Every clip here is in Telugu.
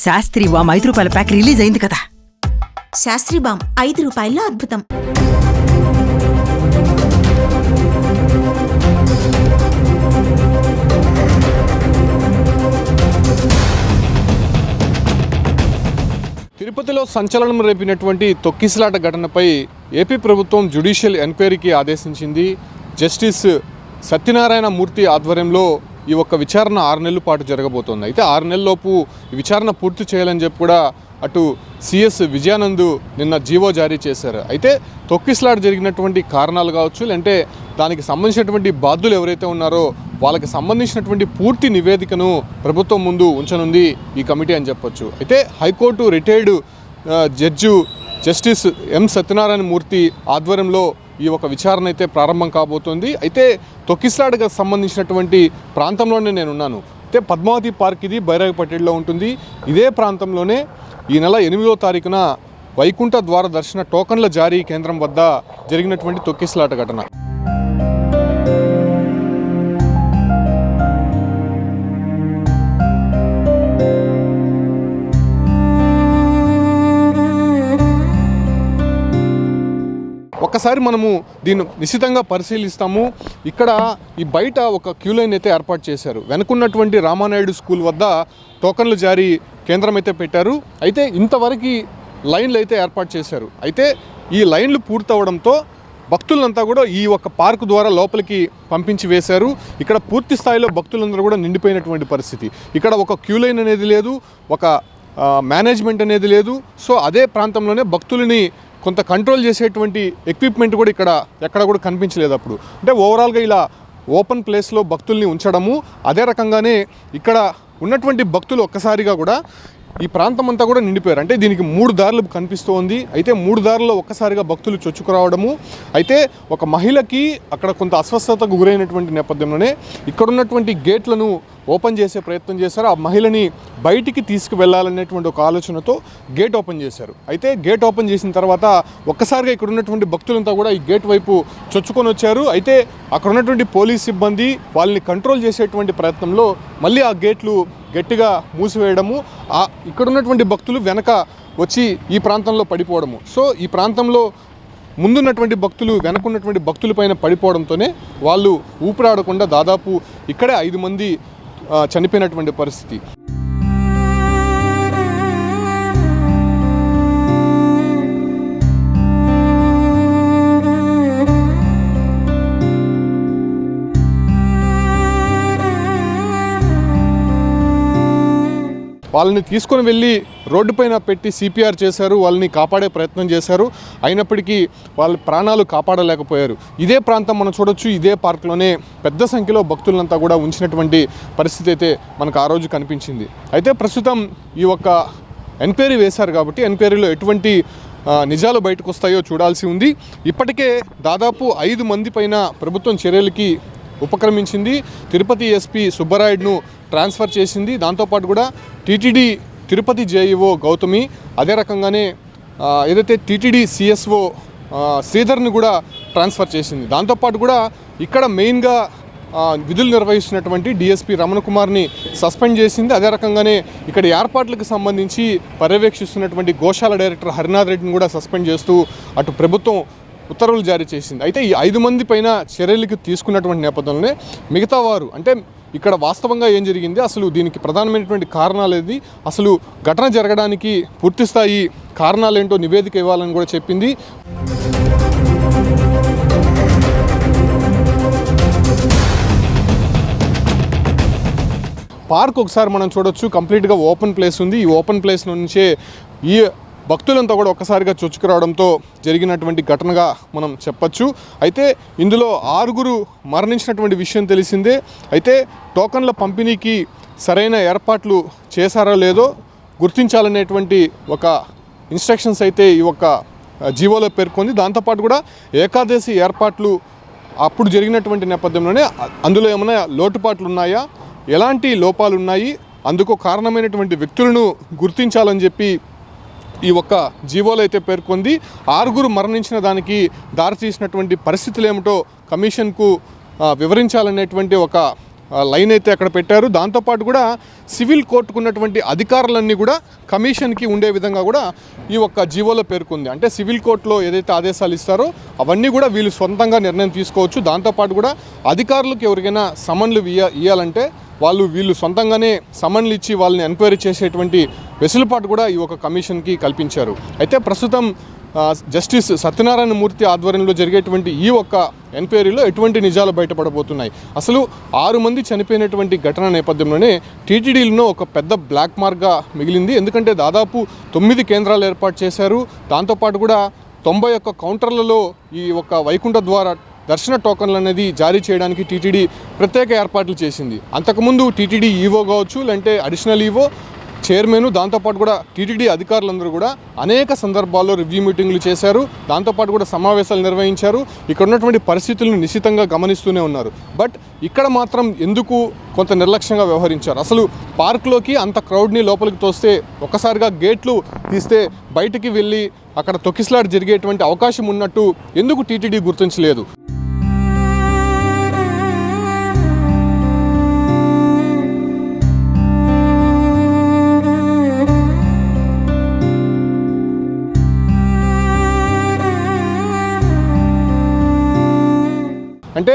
శాస్త్రి వామ్ 5 రూపాయల ప్యాక్ రిలీజ్ అయింది కదా. శాస్త్రి బామ్ 5 రూపాయల్లో అద్భుతం. తిరుపతిలో సంచలనం రేపినటువంటి తొక్కిసలాట ఘటనపై ఏపీ ప్రభుత్వం జ్యుడిషియల్ ఎంక్వైరీకి ఆదేశించింది. జస్టిస్ సత్యనారాయణ మూర్తి ఆధ్వర్యంలో ఈ ఒక్క విచారణ 6 నెలల పాటు జరగబోతోంది. అయితే 6 నెలల్లోపు ఈ విచారణ పూర్తి చేయాలని చెప్పి కూడా అటు సిఎస్ విజయానంద్ నిన్న జీవో జారీ చేశారు. అయితే తొక్కిసలాట జరిగినటువంటి కారణాలు కావచ్చు, లేదంటే దానికి సంబంధించినటువంటి బాధ్యులు ఎవరైతే ఉన్నారో వాళ్ళకి సంబంధించినటువంటి పూర్తి నివేదికను ప్రభుత్వం ముందు ఉంచనుంది ఈ కమిటీ అని చెప్పొచ్చు. అయితే high court retired judge justice M Satyanarayana Murthy ఆధ్వర్యంలో ఈ ఒక విచారణ అయితే ప్రారంభం కాబోతోంది. అయితే తొక్కిసలాటకు సంబంధించినటువంటి ప్రాంతంలోనే నేనున్నాను. అయితే పద్మావతి పార్క్ ఇది బైరాగపట్టేలో ఉంటుంది. ఇదే ప్రాంతంలోనే ఈ నెల 8వ తారీఖున వైకుంఠ ద్వార దర్శన టోకన్ల జారీ కేంద్రం వద్ద జరిగినటువంటి తొక్కిసలాట ఘటన. ఒక్కసారి మనము దీన్ని నిశితంగా పరిశీలిస్తాము. ఇక్కడ ఈ బయట ఒక క్యూ లైన్ అయితే ఏర్పాటు చేశారు. వెనుకున్నటువంటి రామానాయుడు స్కూల్ వద్ద టోకన్లు జారీ కేంద్రం అయితే పెట్టారు. అయితే ఇంతవరకు లైన్లు అయితే ఏర్పాటు చేశారు. అయితే ఈ లైన్లు పూర్తవడంతో భక్తులంతా కూడా ఈ ఒక పార్కు ద్వారా లోపలికి పంపించి వేశారు. ఇక్కడ పూర్తి స్థాయిలో భక్తులందరూ కూడా నిండిపోయినటువంటి పరిస్థితి. ఇక్కడ ఒక క్యూ లైన్ అనేది లేదు, ఒక మేనేజ్మెంట్ అనేది లేదు. సో అదే ప్రాంతంలోనే భక్తులని కొంత కంట్రోల్ చేసేటువంటి ఎక్విప్మెంట్ కూడా ఇక్కడ ఎక్కడ కూడా కనిపించలేదు. అప్పుడు అంటే ఓవరాల్గా ఇలా ఓపెన్ ప్లేస్లో భక్తుల్ని ఉంచడము, అదే రకంగానే ఇక్కడ ఉన్నటువంటి భక్తులు ఒక్కసారిగా కూడా ఈ ప్రాంతం అంతా కూడా నిండిపోయారు. అంటే దీనికి 3 దారులు కనిపిస్తోంది. అయితే 3 దారుల్లో ఒక్కసారిగా భక్తులు చొచ్చుకురావడము, అయితే ఒక మహిళకి అక్కడ కొంత అస్వస్థతకు గురైనటువంటి నేపథ్యంలోనే ఇక్కడ ఉన్నటువంటి గేట్లను ఓపెన్ చేసే ప్రయత్నం చేశారు. ఆ మహిళని బయటికి తీసుకువెళ్ళాలనేటువంటి ఒక ఆలోచనతో గేట్ ఓపెన్ చేశారు. అయితే గేట్ ఓపెన్ చేసిన తర్వాత ఒక్కసారిగా ఇక్కడ ఉన్నటువంటి భక్తులంతా కూడా ఈ గేట్ వైపు చొచ్చుకొని వచ్చారు. అయితే అక్కడ ఉన్నటువంటి పోలీస్ సిబ్బంది వాళ్ళని కంట్రోల్ చేసేటువంటి ప్రయత్నంలో మళ్ళీ ఆ గేట్లు గట్టిగా మూసివేయడము, ఇక్కడ ఉన్నటువంటి భక్తులు వెనక వచ్చి ఈ ప్రాంతంలో పడిపోవడము. సో ఈ ప్రాంతంలో ముందున్నటువంటి భక్తులు వెనకున్నటువంటి భక్తులపైన పడిపోవడంతోనే వాళ్ళు ఊపిరాడకుండా దాదాపు ఇక్కడే 5 మంది చనిపోయినటువంటి పరిస్థితి. వాళ్ళని తీసుకొని వెళ్ళి రోడ్డుపైన పెట్టి సిపిఆర్ చేశారు, వాళ్ళని కాపాడే ప్రయత్నం చేశారు. అయినప్పటికీ వాళ్ళ ప్రాణాలు కాపాడలేకపోయారు. ఇదే ప్రాంతం మనం చూడొచ్చు. ఇదే పార్క్లోనే పెద్ద సంఖ్యలో భక్తులంతా కూడా ఉంచినటువంటి పరిస్థితి అయితే మనకు ఆ రోజు కనిపించింది. అయితే ప్రస్తుతం ఈ ఒక్క ఎంక్వైరీ వేశారు కాబట్టి ఎంక్వైరీలో ఎటువంటి నిజాలు బయటకు వస్తాయో చూడాల్సి ఉంది. ఇప్పటికే దాదాపు 5 మంది పైన ప్రభుత్వం చర్యలకి ఉపక్రమించింది. తిరుపతి ఎస్పీ సుబ్బరాయుడును ట్రాన్స్ఫర్ చేసింది. దాంతోపాటు కూడా టీటీడీ తిరుపతి జేఈఓ గౌతమి, అదే రకంగానే ఏదైతే టీటీడీ సిఎస్ఓ శ్రీధర్ని కూడా ట్రాన్స్ఫర్ చేసింది. దాంతోపాటు కూడా ఇక్కడ మెయిన్గా విధులు నిర్వహిస్తున్నటువంటి డిఎస్పీ రమణ కుమార్ని సస్పెండ్ చేసింది. అదే రకంగానే ఇక్కడ ఏర్పాట్లకు సంబంధించి పర్యవేక్షిస్తున్నటువంటి గోశాల డైరెక్టర్ హరినాథ్ రెడ్డిని కూడా సస్పెండ్ చేస్తూ అటు ప్రభుత్వం ఉత్తర్వులు జారీ చేసింది. అయితే ఈ 5 మంది పైన చర్యలకు తీసుకున్నటువంటి నేపథ్యంలోనే మిగతా వారు, అంటే ఇక్కడ వాస్తవంగా ఏం జరిగింది, అసలు దీనికి ప్రధానమైనటువంటి కారణాలు ఏది, అసలు ఘటన జరగడానికి పూర్తిస్థాయి కారణాలేంటో నివేదిక ఇవ్వాలని కూడా చెప్పింది. పార్క్ ఒకసారి మనం చూడొచ్చు, కంప్లీట్గా ఓపెన్ ప్లేస్ ఉంది. ఈ ఓపెన్ ప్లేస్ నుంచే ఈ భక్తులంతా కూడా ఒక్కసారిగా చొచ్చుకురావడంతో జరిగినటువంటి ఘటనగా మనం చెప్పచ్చు. అయితే ఇందులో 6 మరణించినటువంటి విషయం తెలిసిందే. అయితే టోకన్ల పంపిణీకి సరైన ఏర్పాట్లు చేశారో లేదో గుర్తించాలనేటువంటి ఒక ఇన్స్ట్రక్షన్స్ అయితే ఈ ఒక జీవోలో పేర్కొంది. దాంతోపాటు కూడా ఏకాదశి ఏర్పాట్లు అప్పుడు జరిగినటువంటి నేపథ్యంలోనే అందులో ఏమైనా లోటుపాట్లు ఉన్నాయా, ఎలాంటి లోపాలు ఉన్నాయి, అందుకు కారణమైనటువంటి వ్యక్తులను గుర్తించాలని చెప్పి ఈ ఒక్క జీవోలో అయితే పేర్కొంది. 6 మరణించిన దానికి దారితీసినటువంటి పరిస్థితులు ఏమిటో కమిషన్కు వివరించాలనేటువంటి ఒక లైన్ అయితే అక్కడ పెట్టారు. దాంతోపాటు కూడా సివిల్ కోర్టుకు ఉన్నటువంటి అధికారులన్నీ కూడా కమిషన్కి ఉండే విధంగా కూడా ఈ ఒక్క జీవోలో పేర్కొంది. అంటే సివిల్ కోర్టులో ఏదైతే ఆదేశాలు ఇస్తారో అవన్నీ కూడా వీళ్ళు సొంతంగా నిర్ణయం తీసుకోవచ్చు. దాంతోపాటు కూడా అధికారులకు ఎవరికైనా సమన్లు ఇవ్వాలంటే వీళ్ళు సొంతంగానే సమన్లు ఇచ్చి వాళ్ళని ఎంక్వైరీ చేసేటువంటి వెసులుబాటు కూడా ఈ ఒక కమిషన్కి కల్పించారు. అయితే ప్రస్తుతం జస్టిస్ సత్యనారాయణ మూర్తి ఆధ్వర్యంలో జరిగేటువంటి ఈ ఒక్క ఎంక్వైరీలో ఎటువంటి నిజాలు బయటపడబోతున్నాయి, అసలు 6 మంది చనిపోయినటువంటి ఘటన నేపథ్యంలోనే టీటీడీలో ఒక పెద్ద బ్లాక్ మార్క్గా మిగిలింది. ఎందుకంటే దాదాపు 9 కేంద్రాలు ఏర్పాటు చేశారు. దాంతోపాటు కూడా 91 కౌంటర్లలో ఈ ఒక వైకుంఠ ద్వార దర్శన టోకన్లు అనేది జారీ చేయడానికి టీటీడీ ప్రత్యేక ఏర్పాట్లు చేసింది. అంతకుముందు టీటీడీ ఈవో కావచ్చు, లేదంటే అడిషనల్ ఈవో, చైర్మన్, దాంతోపాటు కూడా టీటీడీ అధికారులందరూ కూడా అనేక సందర్భాల్లో రివ్యూ మీటింగ్లు చేశారు. దాంతోపాటు కూడా సమావేశాలు నిర్వహించారు. ఇక్కడ ఉన్నటువంటి పరిస్థితులను నిశితంగా గమనిస్తూనే ఉన్నారు. బట్ ఇక్కడ మాత్రం ఎందుకు కొంత నిర్లక్ష్యంగా వ్యవహరించారు? అసలు పార్క్లోకి అంత క్రౌడ్ని లోపలికి తోస్తే ఒక్కసారిగా గేట్లు తీస్తే బయటికి వెళ్ళి అక్కడ తొక్కిసలాట జరిగేటువంటి అవకాశం ఉన్నట్టు ఎందుకు టీటీడీ గుర్తించలేదు? అంటే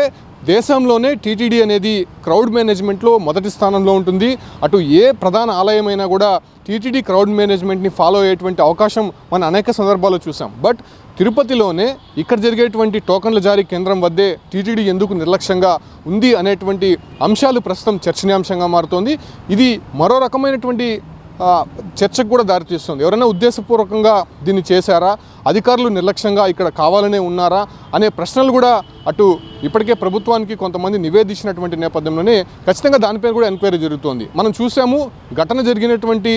దేశంలోనే టీటీడీ అనేది క్రౌడ్ మేనేజ్మెంట్లో మొదటి స్థానంలో ఉంటుంది. అటు ఏ ప్రధాన ఆలయమైనా కూడా టీటీడీ క్రౌడ్ మేనేజ్మెంట్ని ఫాలో అయ్యేటువంటి అవకాశం మనం అనేక సందర్భాల్లో చూసాం. బట్ తిరుపతిలోనే ఇక్కడ జరిగేటువంటి టోకన్ల జారీ కేంద్రం వద్దే టీటీడీ ఎందుకు నిర్లక్ష్యంగా ఉంది అనేటువంటి అంశాలు ప్రస్తుతం చర్చనీయాంశంగా మారుతోంది. ఇది మరో రకమైనటువంటి చర్చకు కూడా దారితీస్తుంది. ఎవరైనా ఉద్దేశపూర్వకంగా దీన్ని చేశారా, అధికారులు నిర్లక్ష్యంగా ఇక్కడ కావాలనే ఉన్నారా అనే ప్రశ్నలు కూడా అటు ఇప్పటికే ప్రభుత్వానికి కొంతమంది నివేదించినటువంటి నేపథ్యంలోనే ఖచ్చితంగా దానిపై కూడా ఎంక్వైరీ జరుగుతోంది. మనం చూసాము, ఘటన జరిగినటువంటి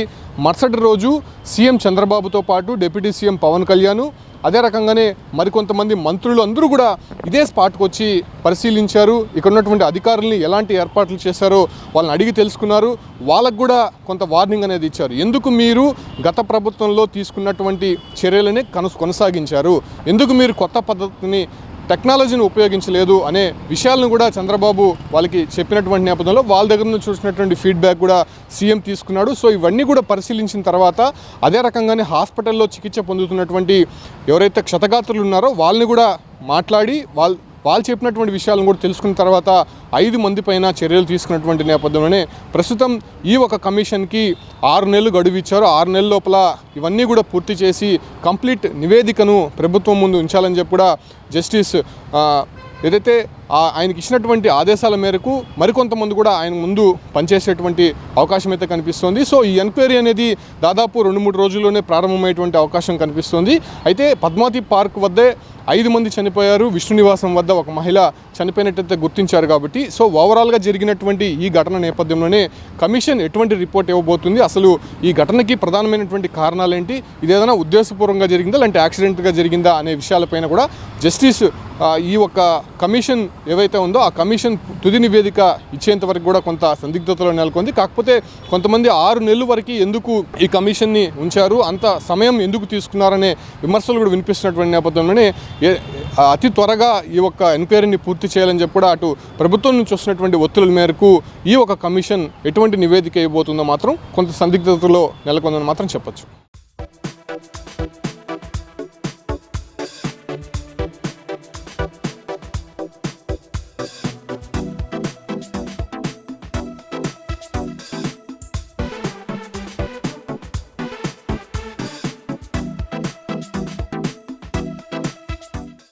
మరుసటి రోజు సీఎం చంద్రబాబుతో పాటు డిప్యూటీ సీఎం పవన్ కళ్యాణ్, అదే రకంగానే మరికొంతమంది మంత్రులు అందరూ కూడా ఇదే స్పాట్కి వచ్చి పరిశీలించారు. ఇక్కడ ఉన్నటువంటి అధికారుల్ని ఎలాంటి ఏర్పాట్లు చేశారో వాళ్ళని అడిగి తెలుసుకున్నారు. వాళ్ళకు కూడా కొంత వార్నింగ్ అనేది ఇచ్చారు. ఎందుకు మీరు గత ప్రభుత్వంలో తీసుకున్నటువంటి చర్యలని కొనసాగించారు, ఎందుకు మీరు కొత్త పద్ధతిని టెక్నాలజీని ఉపయోగించలేదు అనే విషయాలను కూడా చంద్రబాబు వాళ్ళకి చెప్పినటువంటి నేపథ్యంలో వాళ్ళ దగ్గర నుంచి చూసినటువంటి ఫీడ్బ్యాక్ కూడా సీఎం తీసుకున్నాడు. సో ఇవన్నీ కూడా పరిశీలించిన తర్వాత అదే రకంగానే హాస్పిటల్లో చికిత్స పొందుతున్నటువంటి ఎవరైతే క్షతగాత్రులు ఉన్నారో వాళ్ళని కూడా మాట్లాడి వాళ్ళు చెప్పినటువంటి విషయాలను కూడా తెలుసుకున్న తర్వాత 5 మంది పైన చర్యలు తీసుకున్నటువంటి నేపథ్యంలోనే ప్రస్తుతం ఈ ఒక కమిషన్కి 6 నెలలు గడువు ఇచ్చారు. 6 నెలల లోపల ఇవన్నీ కూడా పూర్తి చేసి కంప్లీట్ నివేదికను ప్రభుత్వం ముందు ఉంచాలని చెప్పి కూడా జస్టిస్ ఏదైతే ఆయనకి ఇచ్చినటువంటి ఆదేశాల మేరకు మరికొంతమంది కూడా ఆయన ముందు పనిచేసేటువంటి అవకాశం అయితే కనిపిస్తోంది. సో ఈ ఎంక్వైరీ అనేది దాదాపు 2-3 రోజుల్లోనే ప్రారంభమయ్యేటువంటి అవకాశం కనిపిస్తోంది. అయితే పద్మావతి పార్క్ వద్దే 5 మంది చనిపోయారు. విష్ణు నివాసం వద్ద ఒక మహిళ చనిపోయినట్టయితే గుర్తించారు. కాబట్టి సో ఓవరాల్గా జరిగినటువంటి ఈ ఘటన నేపథ్యంలోనే కమిషన్ ఎటువంటి రిపోర్ట్ ఇవ్వబోతుంది, అసలు ఈ ఘటనకి ప్రధానమైనటువంటి కారణాలు ఏంటి, ఇదేదైనా ఉద్దేశపూర్వకంగా జరిగిందా లేదంటే యాక్సిడెంట్గా జరిగిందా అనే విషయాలపైన కూడా జస్టిస్ ఈ ఒక్క కమిషన్ ఏవైతే ఉందో ఆ కమిషన్ తుది నివేదిక ఇచ్చేంత వరకు కూడా కొంత సందిగ్ధతలో నెలకొంది. కాకపోతే కొంతమంది 6 నెలల వరకు ఎందుకు ఈ కమిషన్ని ఉంచారు, అంత సమయం ఎందుకు తీసుకున్నారనే విమర్శలు కూడా వినిపిస్తున్నటువంటి నేపథ్యంలోనే అతి త్వరగా ఈ ఒక్క ఎంక్వైరీని పూర్తి చేయాలని చెప్పి కూడా అటు ప్రభుత్వం నుంచి వస్తున్నటువంటి ఒత్తిళ్ల మేరకు ఈ ఒక కమిషన్ ఎటువంటి నివేదిక ఇవ్వబోతుందో మాత్రం కొంత సందిగ్ధతలో నెలకొందని మాత్రం చెప్పొచ్చు.